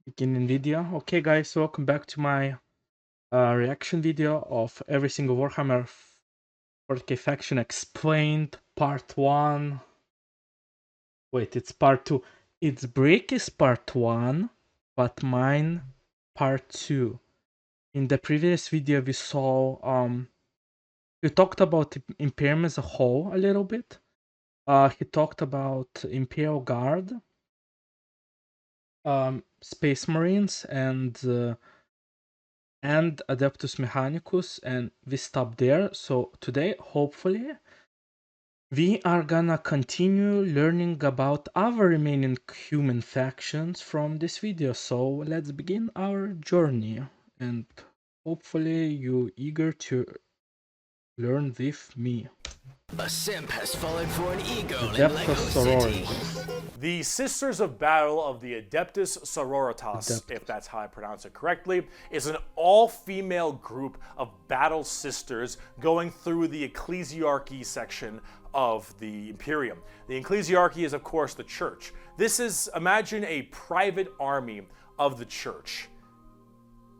Beginning video. Okay guys, welcome back to my reaction video of every single Warhammer 40k faction explained part 1. Wait, it's part 2. Its break is part 1, but mine part 2. In the previous video we saw we talked about Imperium as a whole a little bit. He talked about Imperial Guard, Space Marines, and Adeptus Mechanicus, and we stop there. So today, hopefully, we are gonna continue learning about other remaining human factions from this video. So let's begin our journey, and hopefully you eager to learn with me. A simp has fallen for an ego in Adeptus Lego City. sororities. The Sisters of Battle of the Adeptus Sororitas, if that's how I pronounce it correctly, is an all-female group of battle sisters going through the ecclesiarchy section of the Imperium. The ecclesiarchy is, of course, the church. This is, imagine a private army of the church,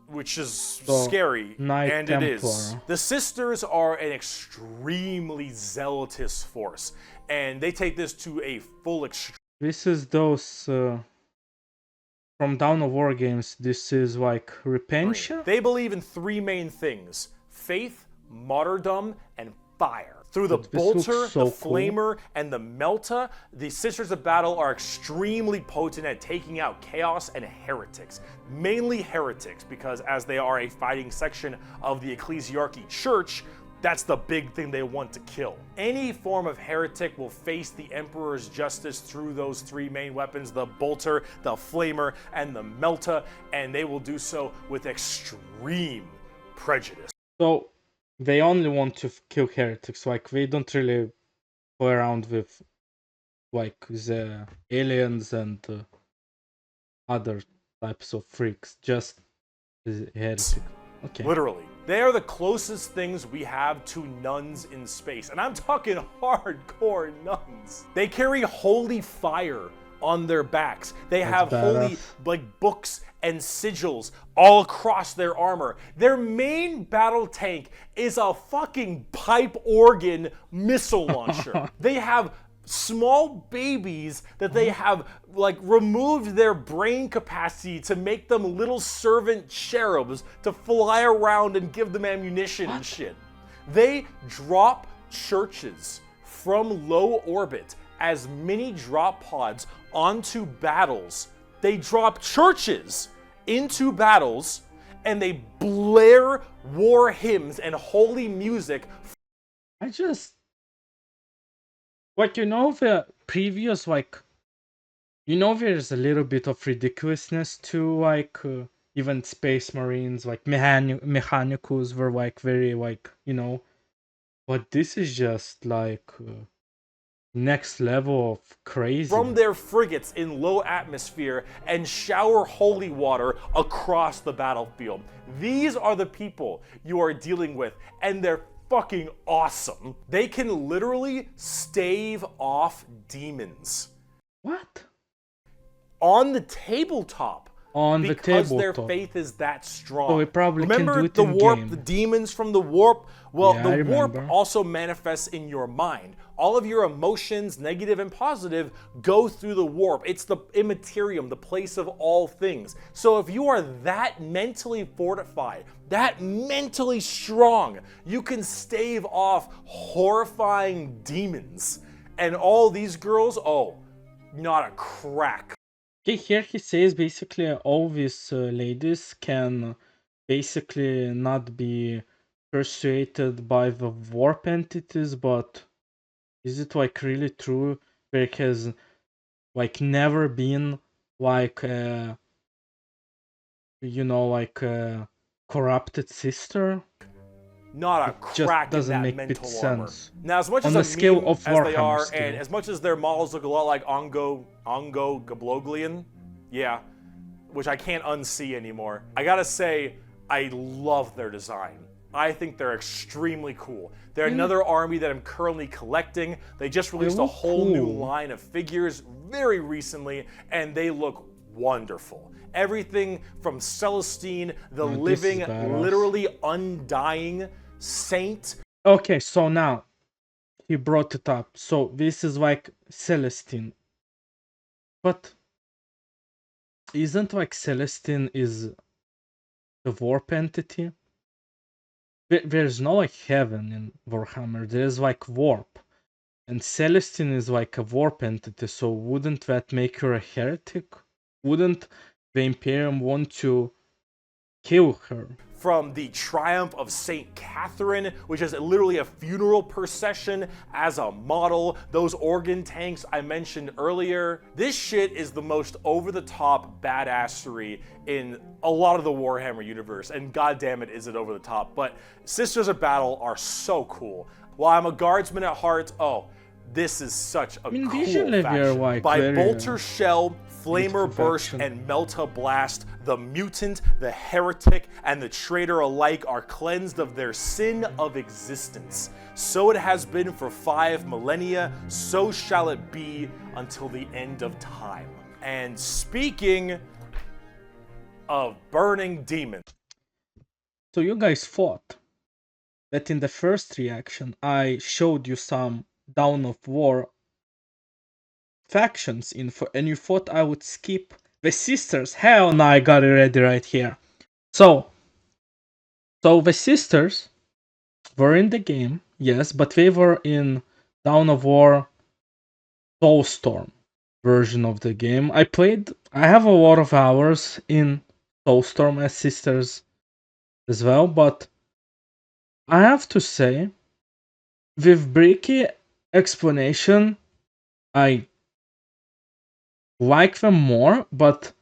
which is scary, and Templar. it is. The Sisters are an extremely zealotous force, and they take this to a full extreme. This is those from Dawn of War games. This is like Repentia. They believe in three main things: faith, martyrdom, and fire. Through the bolter, so the flamer, and the melta, the Sisters of Battle are extremely potent at taking out chaos and heretics. Mainly heretics, because as they are a fighting section of the ecclesiarchy church, that's the big thing they want to kill. Any form of heretic will face the Emperor's justice through those three main weapons: the bolter, the flamer, and the melta, and they will do so with extreme prejudice. So they only want to kill heretics. Like they don't really go around with like the aliens and other types of freaks. Just the heretic. Okay. Literally. They are the closest things we have to nuns in space. And I'm talking hardcore nuns. They carry holy fire on their backs. They have holy books and sigils all across their armor. Their main battle tank is a fucking pipe organ missile launcher. They have small babies that they have like removed their brain capacity to make them little servant cherubs to fly around and give them ammunition and shit. They drop churches from low orbit as mini drop pods onto battles. They drop churches into battles and they blare war hymns and holy music. Like, you know, the previous, like, you know, there's a little bit of ridiculousness to, like, even Space Marines, like, Mechanicus were, like, very, like, you know, but this is just, like, next level of crazy. From their frigates in low atmosphere and shower holy water across the battlefield. These are the people you are dealing with, and they're fucking awesome. They can literally stave off demons. What? On the tabletop. Because their faith is that strong. So we probably remember can do it the in warp, game. the demons from the warp? Well, Yeah, the warp also manifests in your mind. All of your emotions, negative and positive, go through the warp. It's the immaterium, the place of all things. So if you are that mentally fortified, that mentally strong, you can stave off horrifying demons. And all these girls, oh, not a crack. Okay, here he says basically all these ladies can basically not be persuaded by the warp entities, but is it like really true? There has like never been like you know, like a corrupted sister? Not a crack in that mental armor. Now, as much as a meme as they are, and as much as their models look a lot like Ongo Gabloglian, yeah, which I can't unsee anymore, I gotta say, I love their design. I think they're extremely cool. They're another army that I'm currently collecting. They just released a whole new line of figures very recently, and they look wonderful. Everything from Celestine, the living, literally undying saint. Okay, so now he brought it up. So this is like Celestine. But isn't like Celestine is the warp entity? There's no like heaven in Warhammer. There's like warp. And Celestine is like a warp entity, so wouldn't that make her a heretic? Wouldn't the Imperium want to kill her? From the triumph of Saint Catherine, which is literally a funeral procession as a model, those organ tanks I mentioned earlier. This shit is the most over-the-top badassery in a lot of the Warhammer universe, and goddamn it is it over the top. But Sisters of Battle are so cool. While I'm a guardsman at heart, oh, this is such a cool faction. Like by Bolter Shell, Flamer Burst, and Melta Blast, the mutant, the heretic, and the traitor alike are cleansed of their sin of existence. So it has been for 5 millennia, so shall it be until the end of time. And speaking of burning demons. So you guys thought that in the first reaction I showed you some Dawn of War factions info and you thought I would skip the sisters. Hell no, I got it ready right here. So the sisters were in the game, yes, but they were in Dawn of War Soulstorm version of the game. I have a lot of hours in Soulstorm as sisters as well, but I have to say, with Bricky explanation, I like them more, but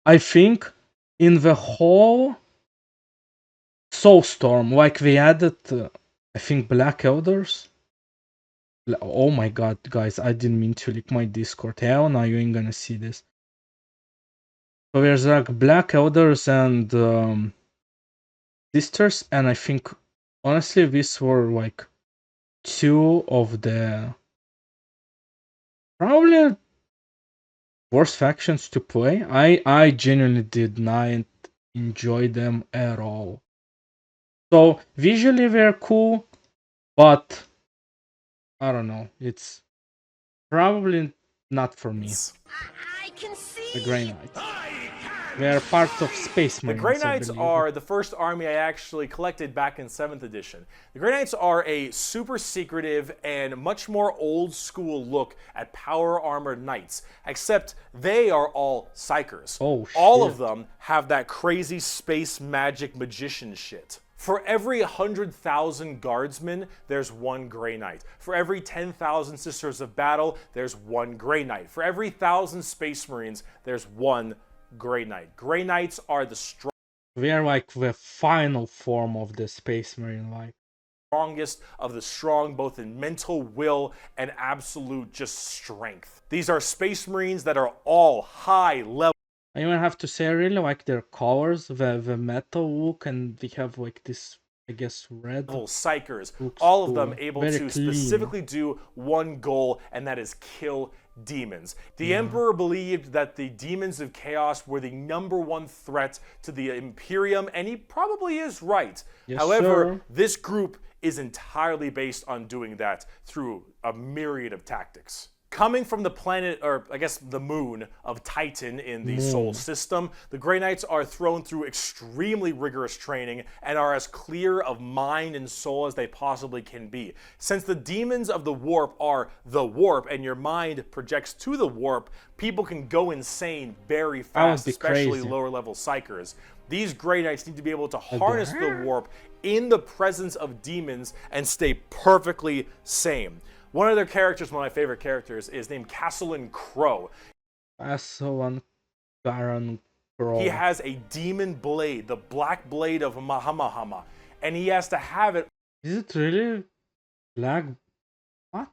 I think in the whole Soulstorm, like they added, I think Black Elders. Oh my god, guys, I didn't mean to leak my Discord. Hell no, you ain't gonna see this. So there's like Black Elders and sisters, and I think honestly these were like 2 of the probably worst factions to play. I genuinely did not enjoy them at all. So visually they're cool, but I don't know. It's probably not for me. The Grey Knights. They are part of Space Marines. The Grey Knights are the first army I actually collected back in 7th edition. The Grey Knights are a super secretive and much more old school look at power armored knights, except they are all psychers. Oh, shit. All of them have that crazy space magic magician shit. For every 100,000 guardsmen, there's 1 Grey Knight. For every 10,000 Sisters of Battle, there's 1 Grey Knight. For every 1,000 Space Marines, there's 1 Grey Knight. Grey Knights are the they are like the final form of the Space Marine, like strongest of the strong, both in mental will and absolute just strength. These are Space Marines that are all high level. I even have to say I really like their colors, the metal look, and they have like this, I guess, red psychers. All of them able very to clean. Specifically do one goal, and that is kill demons. The Emperor believed that the demons of chaos were the #1 threat to the Imperium, and he probably is right. Yes, however, sir. this group is entirely based on doing that through a myriad of tactics. Coming from the planet, or I guess the moon of Titan in the Sol system, the Grey Knights are thrown through extremely rigorous training and are as clear of mind and soul as they possibly can be. Since the demons of the warp are the warp and your mind projects to the warp, people can go insane very fast, especially lower level psychers. These Grey Knights need to be able to harness the warp in the presence of demons and stay perfectly sane. One of their characters, one of my favorite characters, is named Castellan Crow. Castellan Crow. He has a demon blade, the black blade of Mahamahama, and he has to have it. Is it really black? What?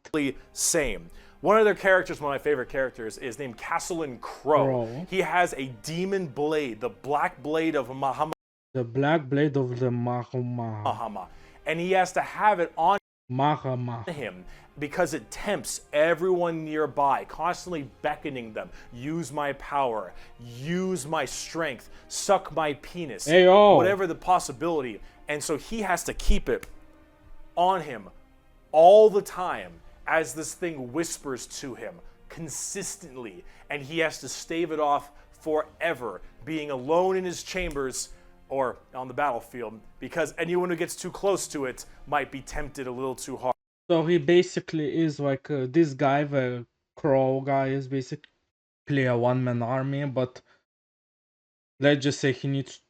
Same. One of their characters, one of my favorite characters, is named Castellan Crow. He has a demon blade, the black blade of Mahamahama. The black blade of the Mahamahama. And he has to have it on Mahama. him because it tempts everyone nearby, constantly beckoning them. Use my power, use my strength, suck my penis, Ayo. whatever the possibility. And so he has to keep it on him all the time as this thing whispers to him consistently. And he has to stave it off forever, being alone in his chambers or on the battlefield, because anyone who gets too close to it might be tempted a little too hard. So he basically is like this guy, the crow guy, is basically a one-man army, but let's just say he needs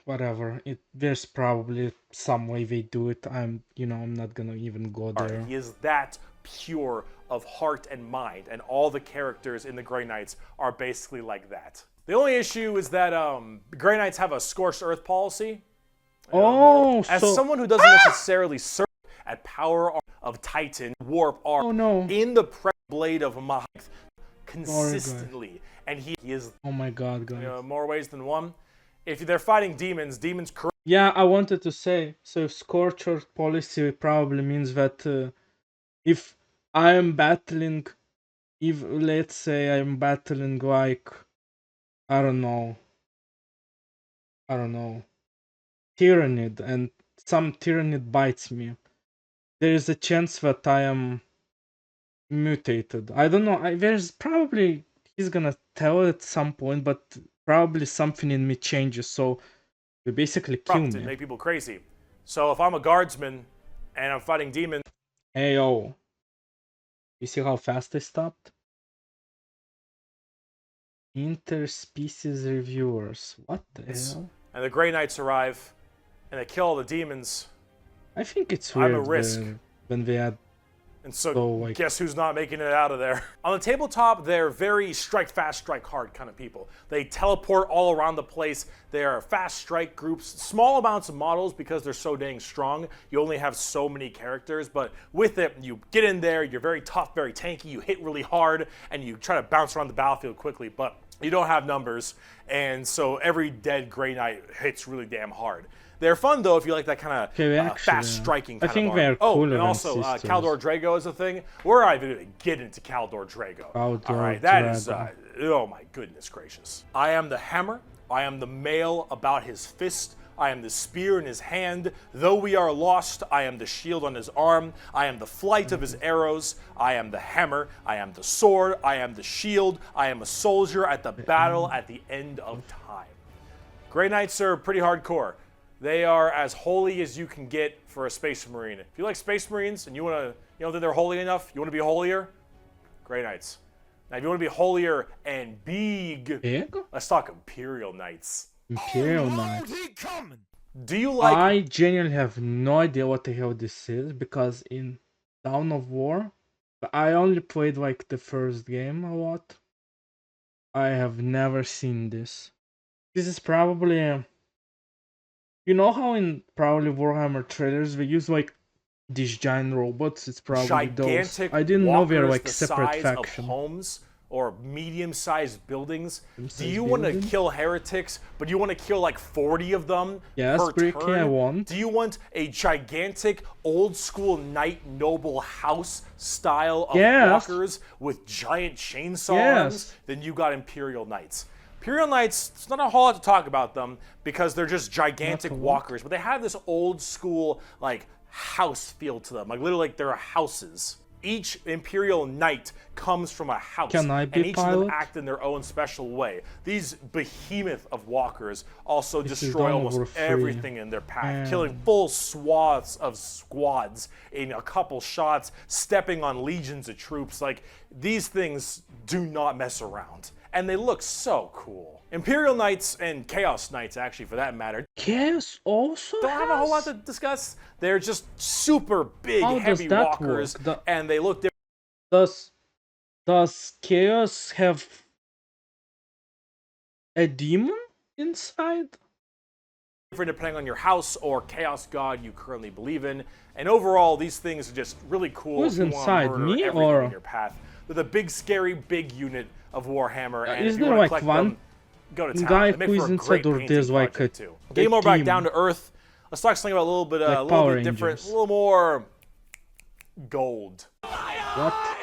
whatever. There's probably some way they do it. I'm not gonna even go there. He is that pure of heart and mind, and all the characters in the Grey Knights are basically like that. The only issue is that Grey Knights have a scorched earth policy. As someone who doesn't necessarily serve at power of Titan, warp arm, in the blade of Mahith consistently, and he is. Oh my God, guys! More ways than one. If they're fighting demons, Yeah, I wanted to say. So scorched earth policy probably means that if I am battling, if let's say I'm battling like I don't know, Tyrannid, and some Tyrannid bites me, there is a chance that I am mutated. I don't know. There's probably he's gonna tell at some point, but probably something in me changes. So they basically kill me. Make people crazy. So if I'm a guardsman and I'm fighting demons, hey yo, you see how fast I stopped? Interspecies reviewers. What the hell? And the Grey Knights arrive, and they kill all the demons. I think it's weird I'm a risk. When they add. And so guess who's not making it out of there? On the tabletop, they're very strike fast, strike hard kind of people. They teleport all around the place. They are fast strike groups, small amounts of models because they're so dang strong. You only have so many characters, but with it, you get in there, you're very tough, very tanky, you hit really hard, and you try to bounce around the battlefield quickly, but you don't have numbers, and so every dead Grey Knight hits really damn hard. They're fun though if you like that kind of fast striking kind of arm. They're cooler and also Kaldor Drago is a thing. We're not even going to get into Kaldor Drago. All right, that is oh my goodness gracious. I am the hammer. I am the mail about his fist. I am the spear in his hand. Though we are lost, I am the shield on his arm. I am the flight of his arrows. I am the hammer. I am the sword. I am the shield. I am a soldier at the battle at the end of time. Grey Knights are pretty hardcore. They are as holy as you can get for a Space Marine. If you like Space Marines and you want to, think they're holy enough, you want to be holier, Grey Knights. Now, if you want to be holier and big, let's talk Imperial Knights. Imperial Knights. Do you like... I genuinely have no idea what the hell this is, because in Dawn of War, I only played like the first game a lot. I have never seen this. This is probably... You know how in probably Warhammer trailers they use like these giant robots? It's probably gigantic those. I didn't know they're like the separate size faction. Of homes or medium-sized buildings. Do you want to kill heretics, but you want to kill like 40 of them per turn? I want. Do you want a gigantic old-school knight noble house style of walkers with giant chainsaw arms? Then you got Imperial Knights. Imperial Knights, it's not a whole lot to talk about them because they're just gigantic walkers, but they have this old school like house feel to them, like literally like they're houses. Each Imperial Knight comes from a house, and each of them act in their own special way. These behemoth of walkers also destroy almost everything in their path, killing full swaths of squads in a couple shots, stepping on legions of troops. Like, these things do not mess around. And they look so cool. Imperial Knights and Chaos Knights, actually, for that matter. Chaos also don't have a whole lot to discuss. They're just super big, heavy walkers, and they look different. Does Chaos have a demon inside? Different depending on your house or Chaos God you currently believe in. And overall, these things are just really cool. Who's inside, me or? In your path. With a big, scary, big unit of Warhammer, and is if you there want to like collect one them, go to town. guy who is inside, or there's like a Getting more back down to earth. Let's talk something about a little bit different, a little more gold. What?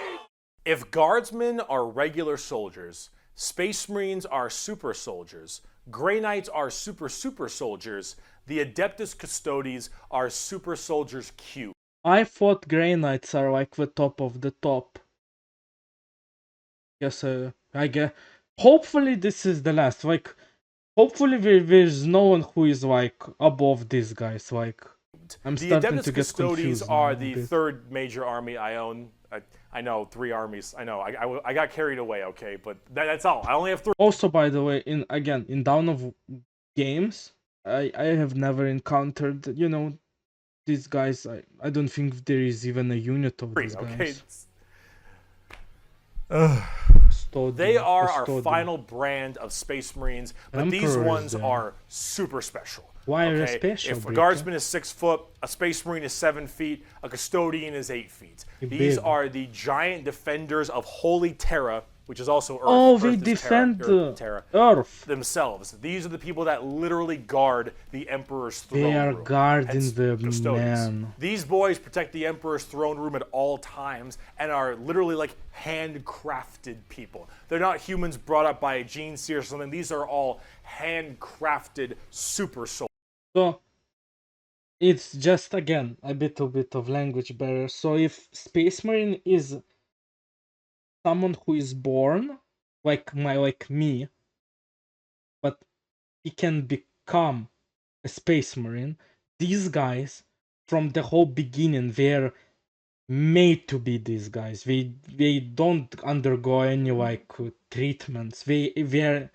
If guardsmen are regular soldiers, space marines are super soldiers, Grey Knights are super soldiers, the Adeptus custodes are super soldiers Q. I thought Grey Knights are like the top of the top. Yes, I guess. Hopefully this is the last. Like, hopefully there's no one who is like above these guys. Like, I'm The starting Adeptus to get custodes confused are now a the bit. third major army I own. I know, 3 armies. I know, I got carried away, okay, but that's all. I only have 3. Also, by the way, in Dawn of Games, I have never encountered, you know, these guys. I don't think there is even a unit of these Okay. guys. They Custodian, are our custodian. final brand of Space Marines, but these Emperor is ones there. are super special. Why are they okay? special, If a Brika? guardsman is 6 foot, a Space Marine is 7 feet, a custodian is 8 feet. Big. These are the giant defenders of Holy Terra, which is also Earth. Oh, Earth they is defend Terra Earth. themselves. These are the people that literally guard the Emperor's throne They are room. guarding Hence, the custodians. man. These boys protect the Emperor's throne room at all times and are literally like handcrafted people. They're not humans brought up by a gene seer or something. These are all handcrafted super soldiers. So it's just again a little bit of language barrier. So if Space Marine is someone who is born like me, but he can become a Space Marine, these guys from the whole beginning they're made to be these guys. They don't undergo any like treatments. They're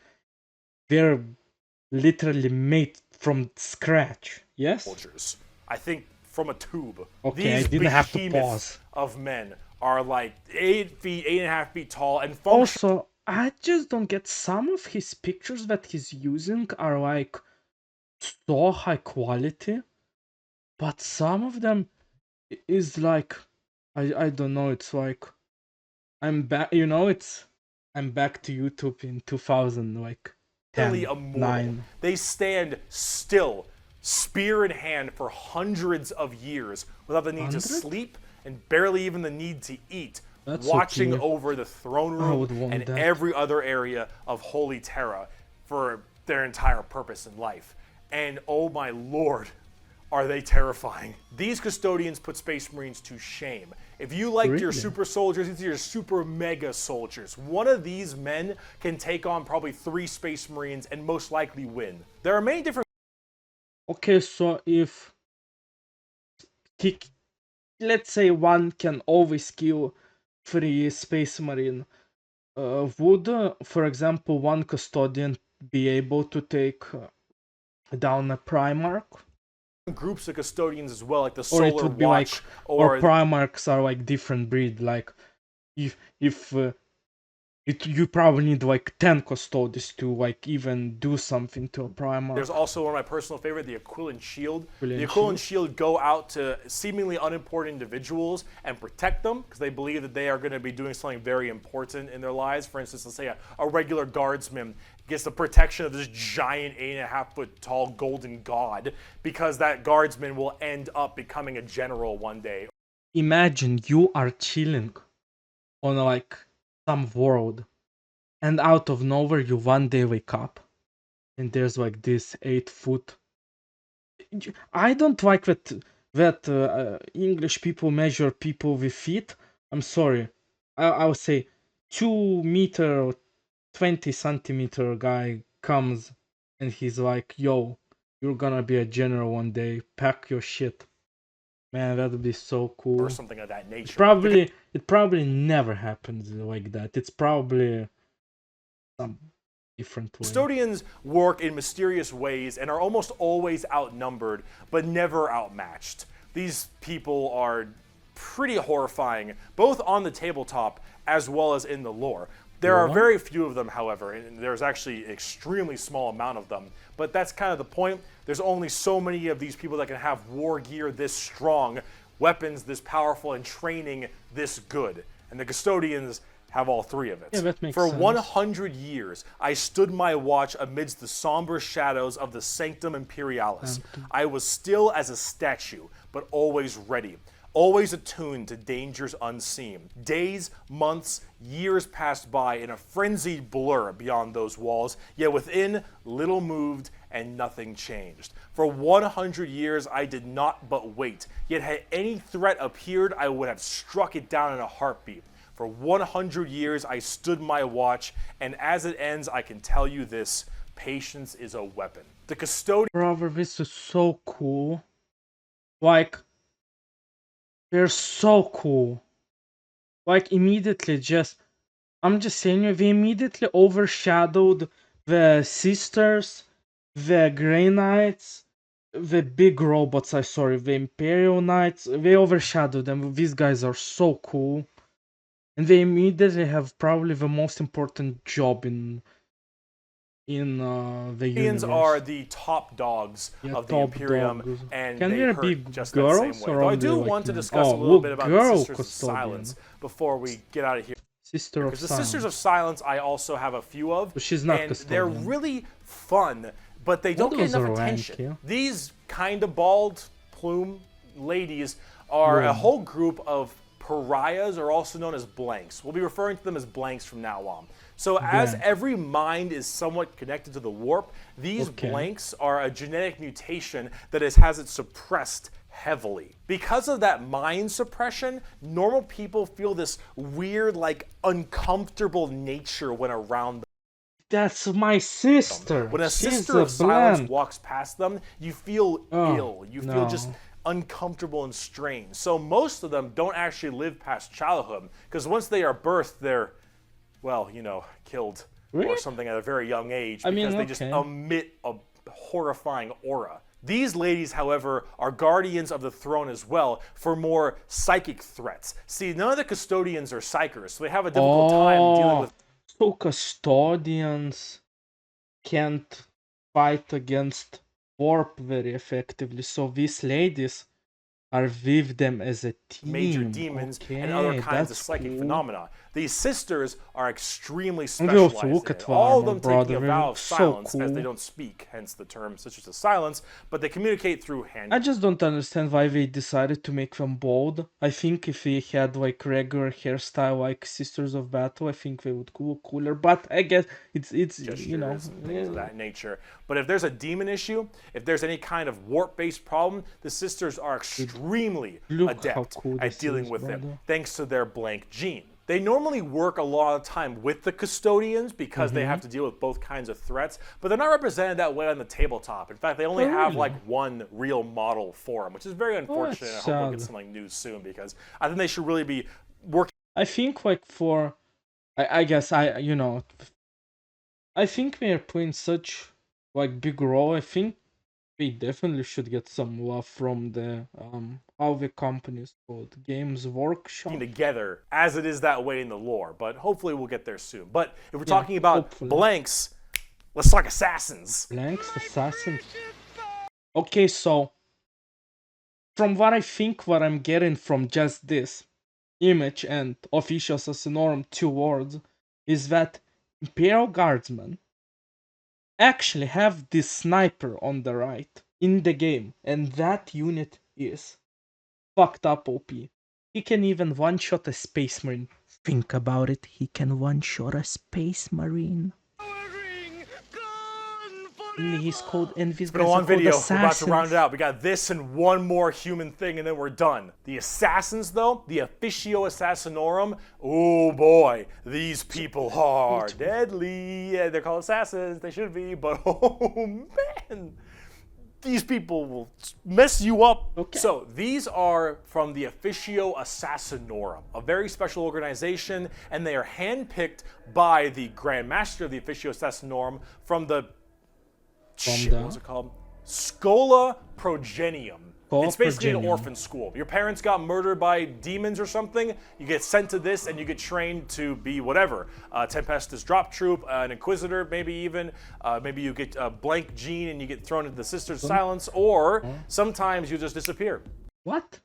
literally made from scratch. Yes. Soldiers. I think from a tube. Okay, I These didn't have to behemoths pause. of men are like 8 feet, 8.5 feet tall, and function. Also, I just don't get some of his pictures that he's using are like so high quality, but some of them is like I don't know. It's like I'm back. You know, I'm back to YouTube in 2000, like 10, Immortal. 9. They stand still, spear in hand, for hundreds of years without the need to 100? sleep and barely even the need to eat, That's watching okay. over the throne room would want and that. every other area of Holy Terra for their entire purpose in life. And oh my lord, are they terrifying. These custodians put Space Marines to shame. If you liked your Really? super soldiers, these are your super mega soldiers. One of these men can take on probably 3 Space Marines and most likely win. There are many different Okay, so if he, let's say one can always kill 3 Space Marine, would, for example, one custodian be able to take down a Primarch? groups of custodians as well, like the Or it Solar would be like, Watch or Primarchs are like different breed. Like, if you probably need like 10 custodians to like even do something to a Primarch. There's also one of my personal favorite, the Aquilian Shield. Aquilian The Aquilian Shield go out to seemingly unimportant individuals and protect them because they believe that they are going to be doing something very important in their lives. For instance, let's say a regular guardsman gets the protection of this giant 8.5 foot tall golden god because that guardsman will end up becoming a general one day. Imagine you are chilling on like some world, and out of nowhere you one day wake up and there's like this 8 foot. I don't like that English people measure people with feet. I'm sorry. I would say 2 meter or 20 centimeter guy comes and he's like, yo, you're gonna be a general one day, pack your shit. Man, that would be so cool. Or something of that nature. It probably never happens like that. It's probably some different way. Custodians work in mysterious ways and are almost always outnumbered, but never outmatched. These people are pretty horrifying, both on the tabletop as well as in the lore. There are very few of them, however, and there's actually an extremely small amount of them. But that's kind of the point. There's only so many of these people that can have war gear this strong, weapons this powerful, and training this good. And the custodians have all 3 of it. Yeah, that makes For sense. 100 years, I stood my watch amidst the somber shadows of the Sanctum Imperialis. I was still as a statue, but always ready. always attuned to dangers unseen. Days, months, years passed by in a frenzied blur beyond those walls, yet within little moved and nothing changed. For 100 years I did not but wait, yet had any threat appeared, I would have struck it down in a heartbeat. For 100 years I stood my watch, and as it ends I can tell you this, patience is a weapon. The custodian... Brother, this is so cool. Like, they're so cool. Like, immediately I'm just saying, they immediately overshadowed the sisters, the Grey Knights, the big robots, the Imperial Knights. They overshadowed them. These guys are so cool. And they immediately have probably the most important job in the universe. are the top dogs of the Imperium, and Can they there hurt be just girls that same way. or Though I only do like want to men? discuss a Oh, little look, bit about girl the Sisters custodian. of Silence before we get out of here. Sister of Because the Silence. Sisters of Silence I also have a few of, But she's not and custodian. they're really fun, but they don't What get was enough her rank, attention. yeah? These kind of bald plume ladies are a whole group of pariahs, or also known as blanks. We'll be referring to them as blanks from now on. So as every mind is somewhat connected to the warp, these blanks are a genetic mutation that has it suppressed heavily. Because of that mind suppression, normal people feel this weird, like, uncomfortable nature when around them. That's my sister. When a She's Sister of Silence blank. walks past them, you feel ill. You feel no. just uncomfortable and strange. So most of them don't actually live past childhood, because once they are birthed, they're, well, you know, killed or something at a very young age, because they just emit a horrifying aura. These ladies, however, are guardians of the throne as well for more psychic threats. See, none of the custodians are psychers, so they have a difficult time dealing with... So custodians can't fight against warp very effectively, so these ladies are with them as a team. Major demons and other kinds of psychic phenomena. These sisters are extremely And we also specialized look in at it. All of Warhammer, them taking a brother, vow of so silence as cool. they don't speak, hence the term Sisters of Silence, but they communicate through hand. I just don't understand why they decided to make them bald. I think if they had like regular hairstyle like Sisters of Battle, I think they would look cooler. But I guess it's you know, things of that nature. But if there's a demon issue, if there's any kind of warp-based problem, the sisters are extremely adept at dealing with them, thanks to their blank gene. They normally work a lot of time with the custodians because they have to deal with both kinds of threats, but they're not represented that way on the tabletop. In fact, they only have like one real model for them, which is very unfortunate. I hope we'll get something new soon, because I think they should really be working. I think like for, I guess you know, I think we are playing such like big role. I think we definitely should get some love from the how the company is called, Games Workshop. Together as it is that way in the lore, but hopefully we'll get there soon. But if we're talking about blanks, let's talk assassins. Blanks, assassins. Okay, so from what I think, what I'm getting from just this image and Officio assassinorum 2 words is that Imperial Guardsmen actually have this sniper on the right in the game, and that unit is fucked up OP. He can even one-shot a space marine. Think about it, he can one-shot a space marine. And he's called Envy's. It's been a long video. We're about to round it out. We got this and one more human thing, and then we're done. The assassins, though, the Officio assassinorum. Oh boy, these people are deadly. Yeah, they're called assassins. They should be, but oh man, these people will mess you up. Okay. So these are from the Officio assassinorum, a very special organization, and they are handpicked by the Grand Master of the Officio assassinorum from the what's it called? Schola Progenium. It's basically an orphan school. Your parents got murdered by demons or something, you get sent to this and you get trained to be whatever. Tempestus drop troop, an inquisitor maybe even. Maybe you get a blank gene and you get thrown into the Sisters of Silence, or sometimes you just disappear. What?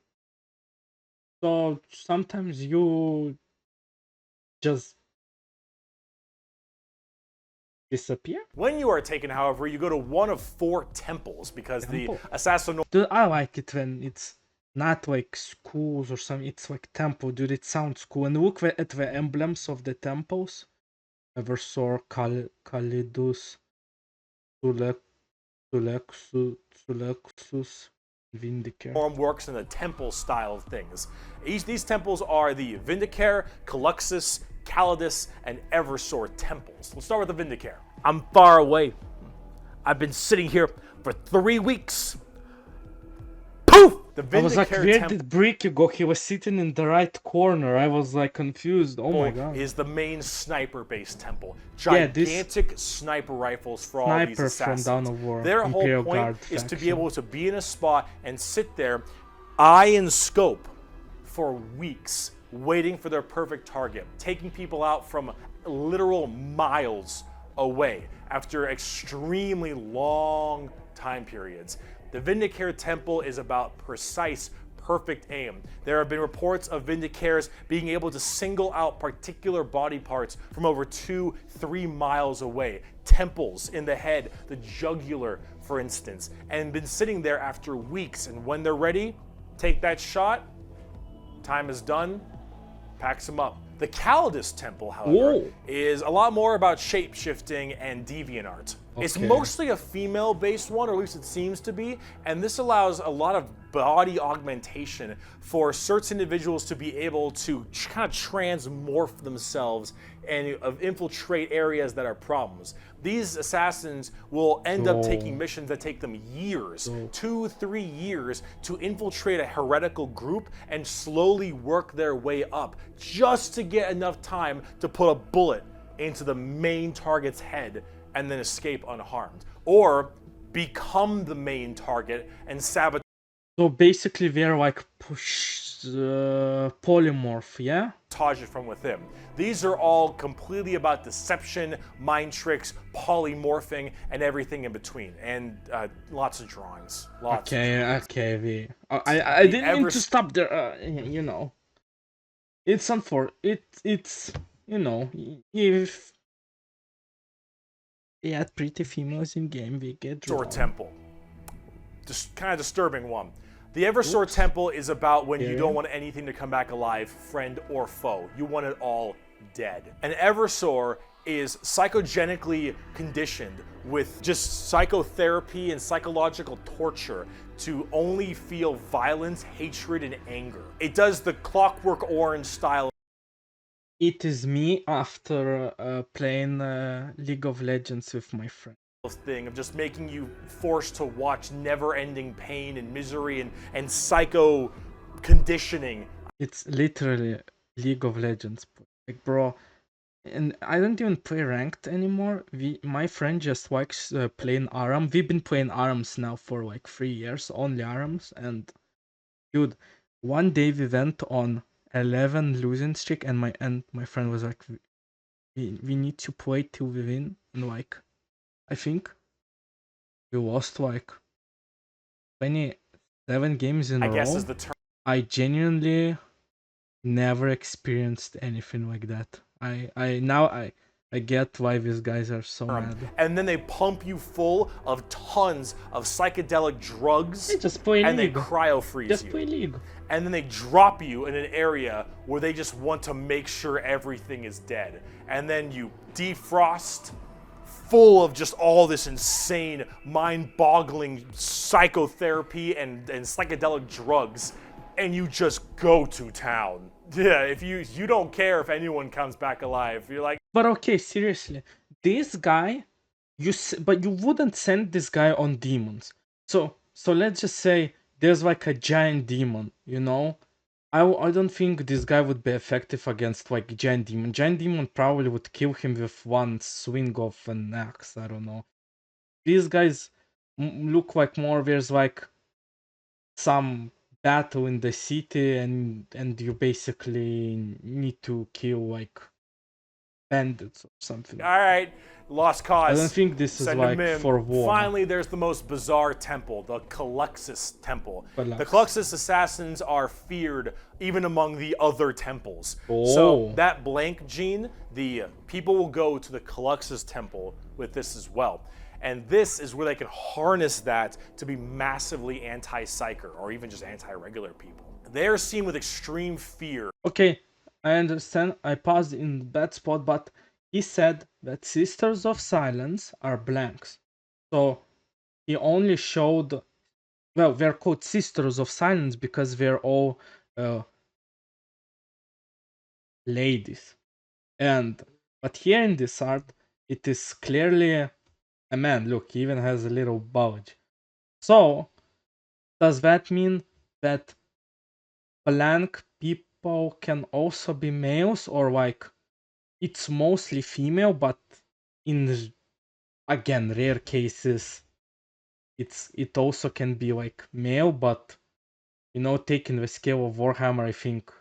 So sometimes you just disappear? When you are taken, however, you go to one of 4 temples, because the assassin... I like it when it's not like schools or something. It's like temple, dude. It sounds cool. And look at the emblems of the temples. Eversor, Calidus, Tulexus, Vindicare. Works in the temple style of things. These temples are the Vindicare, Caluxus, Calidus, and Eversor temples. Let's start with the Vindicare. I'm far away. I've been sitting here for 3 weeks. Poof! The Vindicare I was like, where temple did Brick go? He was sitting in the right corner. I was like confused. Oh my god. is the main sniper-based temple. Yeah, this Gigantic sniper rifles for all these sniper from assassins. Dawn of War, Their Imperial whole point Guard is to be faction. able to be in a spot and sit there, eye and scope, for weeks, waiting for their perfect target, taking people out from literal miles away after extremely long time periods. The Vindicare Temple is about precise, perfect aim. There have been reports of Vindicares being able to single out particular body parts from over 2-3 miles away. Temples in the head, the jugular, for instance, and been sitting there after weeks. And when they're ready, take that shot, time is done, packs them up. The Calidus Temple, however, Whoa. is a lot more about shape-shifting and deviant art. It's Okay. mostly a female-based one, or at least it seems to be, and this allows a lot of body augmentation for certain individuals to be able to kind of transmorph themselves and infiltrate areas that are problems. These assassins will end up taking missions that take them years, 2-3 years, to infiltrate a heretical group and slowly work their way up, just to get enough time to put a bullet into the main target's head and then escape unharmed, or become the main target and sabotage So basically, they're like polymorph, yeah? it from within. These are all completely about deception, mind tricks, polymorphing, and everything in between, and lots of drawings. Lots. Okay. I didn't mean to stop there. You know, it's it's you know, if yeah, pretty females in game, we get drawn. Temple. Just kind of disturbing one. The Eversor Temple is about when you don't want anything to come back alive, friend or foe. You want it all dead. An Eversor is psychogenically conditioned with just psychotherapy and psychological torture to only feel violence, hatred, and anger. It does the Clockwork Orange style. It is me after playing League of Legends with my friend. Thing of just making you forced to watch never-ending pain and misery and psycho conditioning. It's literally League of Legends, like, bro. And I don't even play ranked anymore. My friend just likes playing ARAM. We've been playing ARAMs now for like 3 years, only ARAMs. And dude, one day we went on 11 losing streak, and my friend was like, we need to play till we win. And like, I think we lost like 27 games in a row. Guess is the term. I genuinely never experienced anything like that. I get why these guys are so mad. And then they pump you full of tons of psychedelic drugs. They just play and League. They cryo freeze Just you. play League. And then they drop you in an area where they just want to make sure everything is dead. And then you defrost, full of just all this insane, mind-boggling psychotherapy and psychedelic drugs, and you just go to town. Yeah, if you don't care if anyone comes back alive. You're like, but okay, seriously, this guy, but you wouldn't send this guy on demons. So let's just say there's like a giant demon, you know. I don't think this guy would be effective against like giant demon. Giant demon probably would kill him with one swing of an axe. I don't know. These guys look like more. There's like some battle in the city, and you basically need to kill like bandits or something. all right, lost cause. I don't think this is like for war. Finally, there's the most bizarre temple, the Caluxus Temple. Caluxus. The Caluxus assassins are feared even among the other temples. Oh. So that blank gene, the people will go to the Caluxus Temple with this as well. And this is where they can harness that to be massively anti-psyker or even just anti-regular people. They're seen with extreme fear. Okay, I understand. I paused in the bad spot, but he said that Sisters of Silence are blanks. So he only showed, well, they're called Sisters of Silence because they're all ladies. But here in this art, it is clearly a man. Look, he even has a little bulge. So, does that mean that blank people can also be males, or like it's mostly female, but in again rare cases it also can be like male, but taking the scale of Warhammer, I think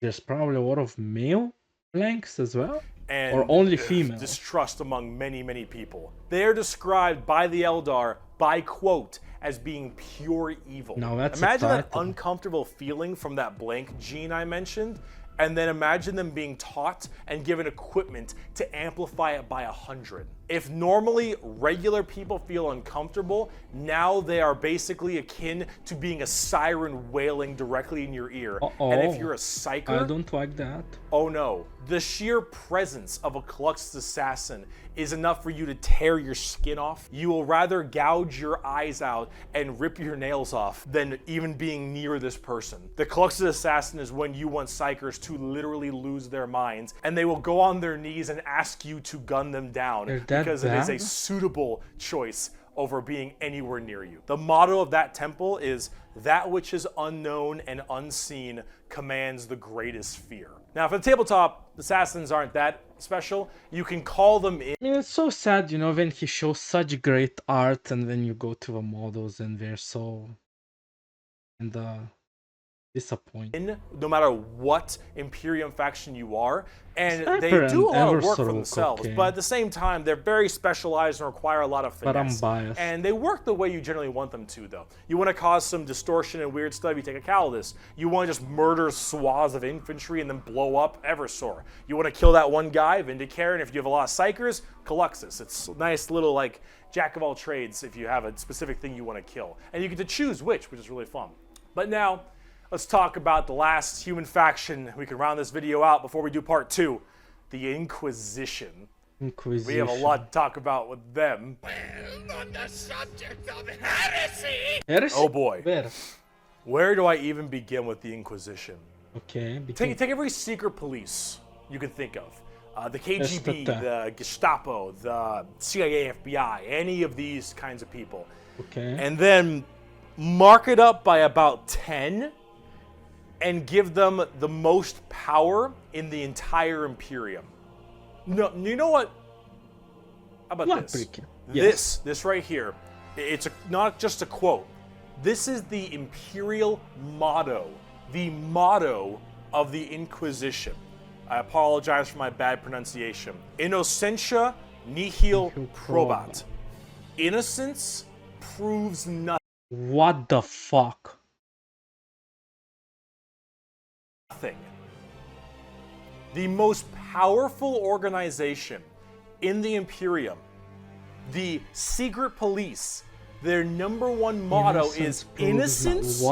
there's probably a lot of male blanks as well, And or only female. distrust among many, many people. They are described by the Eldar by quote as being pure evil. Now that's imagine that uncomfortable feeling from that blank gene I mentioned, and then imagine them being taught and given equipment to amplify it by 100. If normally regular people feel uncomfortable, now they are basically akin to being a siren wailing directly in your ear. And if you're a psyker, I don't like that. Oh no, the sheer presence of a Cluxed assassin is enough for you to tear your skin off. You will rather gouge your eyes out and rip your nails off than even being near this person. The Cluxed assassin is when you want psychers to literally lose their minds, and they will go on their knees and ask you to gun them down because it is a suitable choice over being anywhere near you. The motto of that temple is, "That which is unknown and unseen commands the greatest fear." Now, for the tabletop, assassins aren't that special. You can call them in. I mean, it's so sad, when he shows such great art and then you go to the models and they're so disappointing. No matter what Imperium faction you are, and they do a lot of work for themselves, but at the same time, they're very specialized and require a lot of finesse. But I'm biased. And they work the way you generally want them to, though. You want to cause some distortion and weird stuff, you take a Calidus. You want to just murder swaths of infantry and then blow up Eversor. You want to kill that one guy, Vindicator, and if you have a lot of Psychers, Caluxus. It's a nice little, like, jack of all trades if you have a specific thing you want to kill. And you get to choose which is really fun. But now, let's talk about the last human faction. We can round this video out before we do part 2. The Inquisition. We have a lot to talk about with them. Well, on the subject of heresy. Oh boy. Where? Where do I even begin with the Inquisition? Okay. Take every secret police you can think of. The KGB, the Gestapo, the CIA, FBI, any of these kinds of people. Okay. And then mark it up by about 10 and give them the most power in the entire Imperium. No, you know what? How about this? Yes. This right here. It's not just a quote. This is the Imperial motto. The motto of the Inquisition. I apologize for my bad pronunciation. Innocentia nihil probat. Innocence proves nothing. What the fuck? The most powerful organization in the Imperium, the secret police, their number one motto is innocence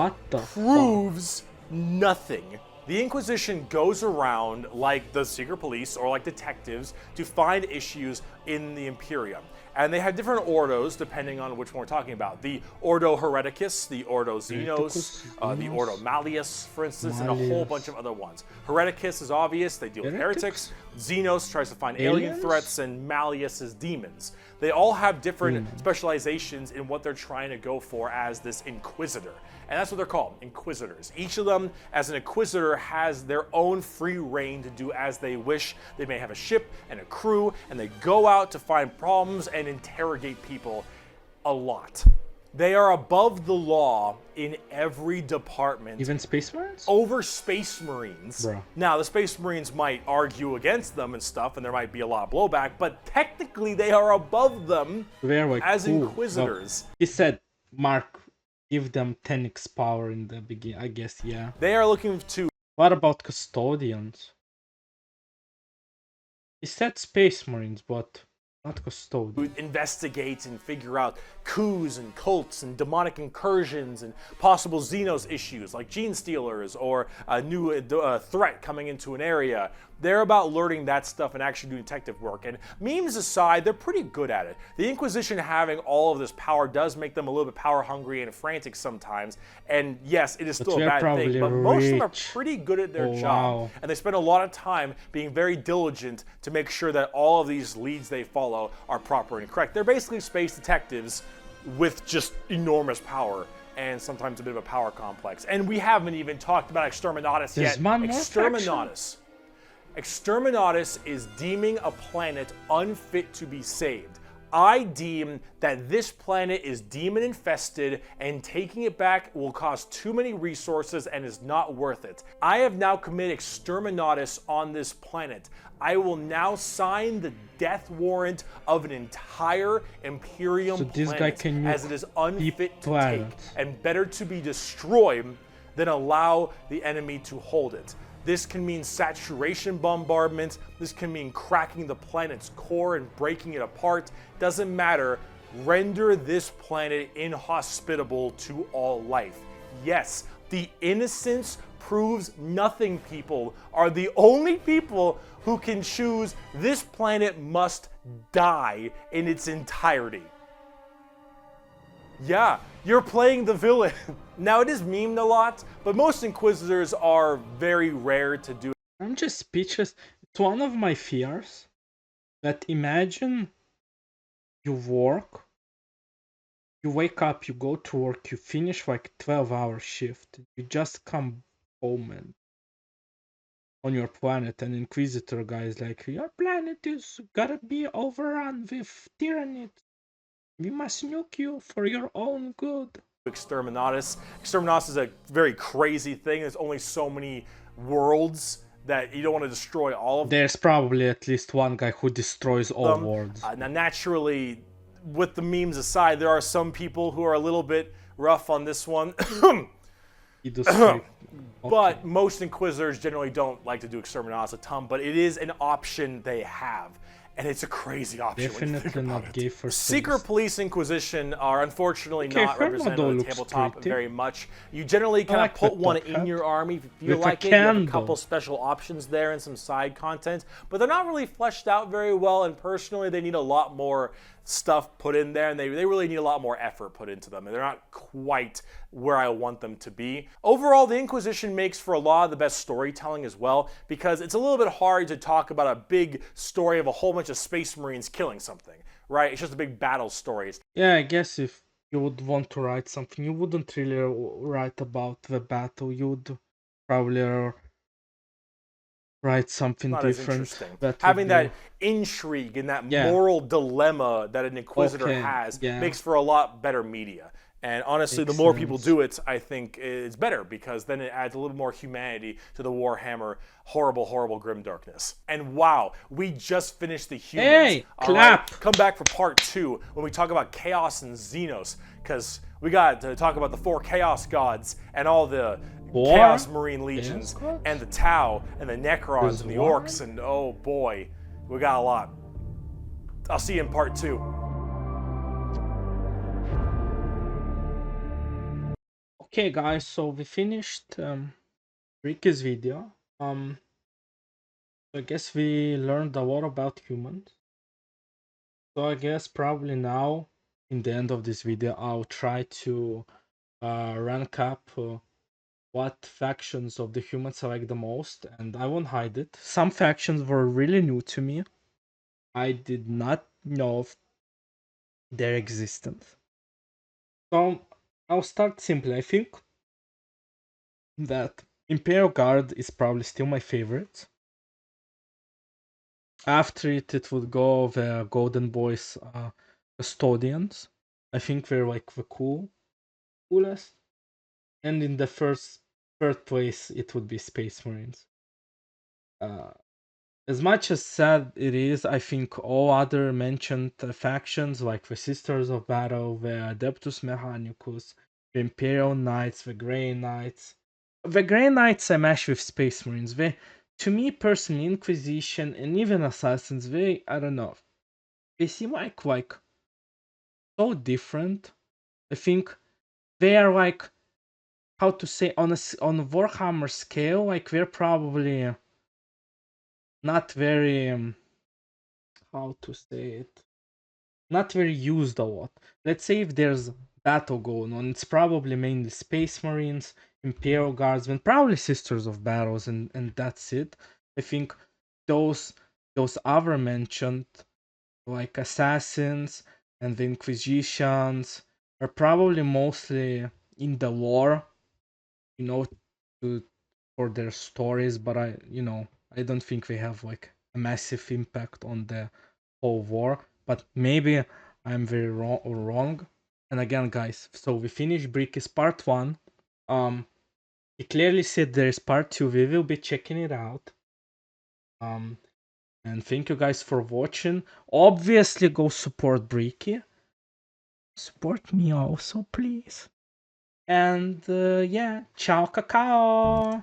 proves nothing. The Inquisition goes around like the secret police or like detectives to find issues in the Imperium. And they have different ordos depending on which one we're talking about. The Ordo Hereticus, the Ordo Xenos, the Ordo Malleus, for instance, and a whole bunch of other ones. Hereticus is obvious, they deal with heretics. Xenos tries to find alien threats, and Malleus is demons. They all have different specializations in what they're trying to go for as this Inquisitor. And that's what they're called, Inquisitors. Each of them, as an Inquisitor, has their own free reign to do as they wish. They may have a ship and a crew, and they go out to find problems and interrogate people a lot. They are above the law in every department. Even Space Marines? Over Space Marines. Bro. Now, the Space Marines might argue against them and stuff, and there might be a lot of blowback, but technically they are above them as Inquisitors. Well, he said, Mark, give them 10x power in the beginning, I guess, yeah. They are looking to... What about Custodians? He said Space Marines, but Not custodian. Investigate and figure out coups and cults and demonic incursions and possible Xenos issues like gene stealers or a new threat coming into an area. They're about learning that stuff and actually doing detective work. And memes aside, they're pretty good at it. The Inquisition having all of this power does make them a little bit power hungry and frantic sometimes. And yes, it is still a bad thing, but most of them are pretty good at their job. Wow. And they spend a lot of time being very diligent to make sure that all of these leads they follow are proper and correct. They're basically space detectives with just enormous power and sometimes a bit of a power complex. And we haven't even talked about Exterminatus yet. Exterminatus is deeming a planet unfit to be saved. I deem that this planet is demon infested and taking it back will cost too many resources and is not worth it. I have now committed Exterminatus on this planet. I will now sign the death warrant of an entire Imperial planet as it is unfit to take and better to be destroyed than allow the enemy to hold it. This can mean saturation bombardment. This can mean cracking the planet's core and breaking it apart. Doesn't matter. Render this planet inhospitable to all life. Yes, the innocents proves nothing people are the only people who can choose this planet must die in its entirety. Yeah, you're playing the villain. Now, it is memed a lot, but most Inquisitors are very rare to do. I'm just speechless. It's one of my fears that imagine you work, you wake up, you go to work, you finish like 12-hour shift, you just come home and on your planet, and Inquisitor guy is like, your planet is gotta be overrun with tyranny. We must nuke you for your own good. Exterminatus. Exterminatus is a very crazy thing. There's only so many worlds that you don't want to destroy all of them. There's probably at least one guy who destroys all worlds. Now, naturally, with the memes aside, there are some people who are a little bit rough on this one. But most Inquisitors generally don't like to do Exterminatus a ton, but it is an option they have. And it's a crazy option. Definitely not gay for Secret Police Inquisition are unfortunately not represented on the tabletop very much. You generally kind of put one in your army if you feel like it. You have a couple special options there and some side content, but they're not really fleshed out very well, and personally they need a lot more stuff put in there, and they really need a lot more effort put into them, and they're not quite where I want them to be. Overall, the Inquisition makes for a lot of the best storytelling as well, because it's a little bit hard to talk about a big story of a whole bunch of Space Marines killing something, right? It's just a big battle story. Yeah, I guess if you would want to write something, you wouldn't really write about the battle. You would probably write something not different. Having that intrigue and that moral dilemma that an Inquisitor has makes for a lot better media. And honestly, the more people do it, I think it's better, because then it adds a little more humanity to the Warhammer horrible, horrible grim darkness. And wow, we just finished the humans. Hey, clap! Right, come back for part 2 when we talk about Chaos and Xenos, because we got to talk about the 4 Chaos Gods and all the Chaos Marine Legions and the Tau and the Necrons and the Orcs, and oh boy, we got a lot. I'll see you in part 2. Okay guys, so we finished Ricky's video. I guess we learned a lot about humans. So I guess probably now, in the end of this video, I'll try to rank up what factions of the humans I like the most, and I won't hide it. Some factions were really new to me. I did not know of their existence. So I'll start simply. I think that Imperial Guard is probably still my favorite. After it would go the Golden Boys Custodians. I think they're like the coolest. And in the third place, it would be Space Marines. As much as sad it is, I think all other mentioned factions, like the Sisters of Battle, the Adeptus Mechanicus, the Imperial Knights, the Grey Knights. The Grey Knights I match with Space Marines. They, to me personally, Inquisition and even Assassins, I don't know. they seem like so different. I think they are like, how to say, on a Warhammer scale, like they're probably not very how to say it, not very used a lot. Let's say if there's battle going on, it's probably mainly Space Marines, Imperial Guardsmen, probably Sisters of Battles, and that's it. I think those other mentioned, like Assassins and the Inquisitions, are probably mostly in the lore, you know, to, for their stories, but I don't think they have like a massive impact on the whole war. But maybe I'm very wrong. And again, guys, so we finished Bricky's part 1. He clearly said there is part 2. We will be checking it out. And thank you guys for watching. Obviously, go support Bricky. Support me also, please. And yeah, ciao, cacao.